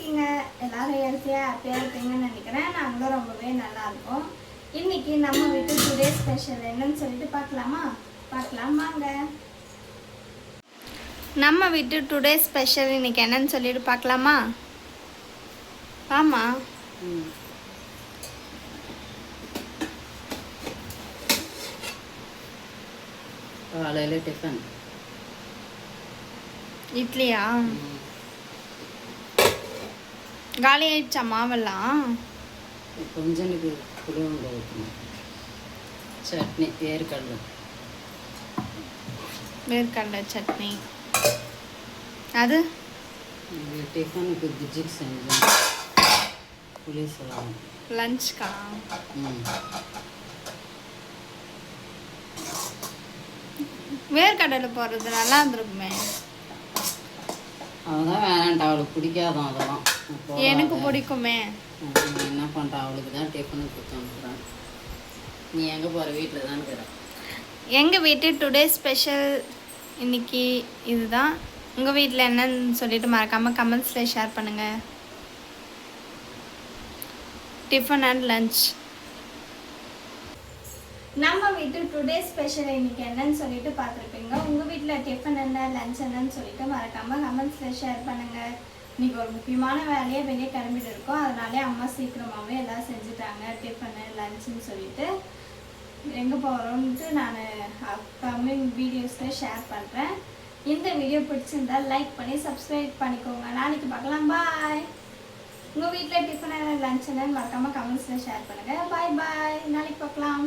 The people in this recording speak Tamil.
இருக்கீங்க? எல்லாரும் ஹெல்த்தியாக ஹாப்பியாக இருப்பீங்கன்னு நினைக்கிறேன். நாங்களும் ரொம்பவே நல்லா இருக்கோம். இன்னைக்கு நம்ம வீட்டு டுடே ஸ்பெஷல் என்னன்னு சொல்லிட்டு பார்க்கலாமா? பார்க்கலாம் வாங்க. நம்ம வீட்டு டுடே ஸ்பெஷல் இன்னைக்கு என்னன்னு சொல்லிட்டு பார்க்கலாமா? ஆமா. காலையில் டிஃபன் இட்லியா? காலி ஆயிடுச்சா மாவெல்லாம்? கொஞ்சனுக்கு புளியோங்க ஊற்றணும். சட்னி வேர்க்கடலை சட்னி. அது டிஃபனுக்கு குஜிக்கு செஞ்சேன். புளி சாதம் லஞ்ச்க்கா? வேர்க்கடலை போடுறது நல்லா இருந்திருக்குமே. அவதான் வேணான்ட்டா, அவளுக்கு பிடிக்காதான் அதெல்லாம். எனக்கு பிடிக்குமே. என்ன பண்ணுறா, அவளுக்கு தான் டிஃபனுக்கு கொடுத்து அனுப்புகிறேன். நீ எங்கே போகிற? வீட்டில் தான் இருக்கிற. எங்கள் வீட்டு டுடே ஸ்பெஷல் இன்னைக்கு இதுதான். உங்கள் வீட்டில் என்னன்னு சொல்லிட்டு மறக்காமல் கமெண்ட்ஸில் ஷேர் பண்ணுங்கள். Tiffin and lunch. நம்ம வீட்டு டுடே ஸ்பெஷல் இன்னைக்கு என்னன்னு சொல்லிட்டு பார்த்துருப்பீங்க. உங்கள் வீட்டில் டிஃபன் என்ன லஞ்ச் என்னன்னு சொல்லிட்டு மறக்காமல் கமெண்ட்ஸில் ஷேர் பண்ணுங்கள். இன்னைக்கு ஒரு முக்கியமான வேலையை வெளியே கிளம்பிட்டு இருக்கோம். அதனாலே அம்மா சீக்கிரமாகவே எல்லாம் செஞ்சுட்டாங்க. டிஃபனு லஞ்சுன்னு சொல்லிட்டு எங்கே போகிறோன்ட்டு நான் அப்கமிங் வீடியோஸில் ஷேர் பண்ணுறேன். இந்த வீடியோ பிடிச்சிருந்தா லைக் பண்ணி சப்ஸ்கிரைப் பண்ணிக்கோங்க. நாளைக்கு பார்க்கலாம். பாய். உங்கள் வீட்டில் டிஃபன் என்ன லஞ்ச் என்னன்னு மறக்காமல் கமெண்ட்ஸில் ஷேர் பண்ணுங்கள். பாய் பாய். நாளைக்கு பார்க்கலாம்.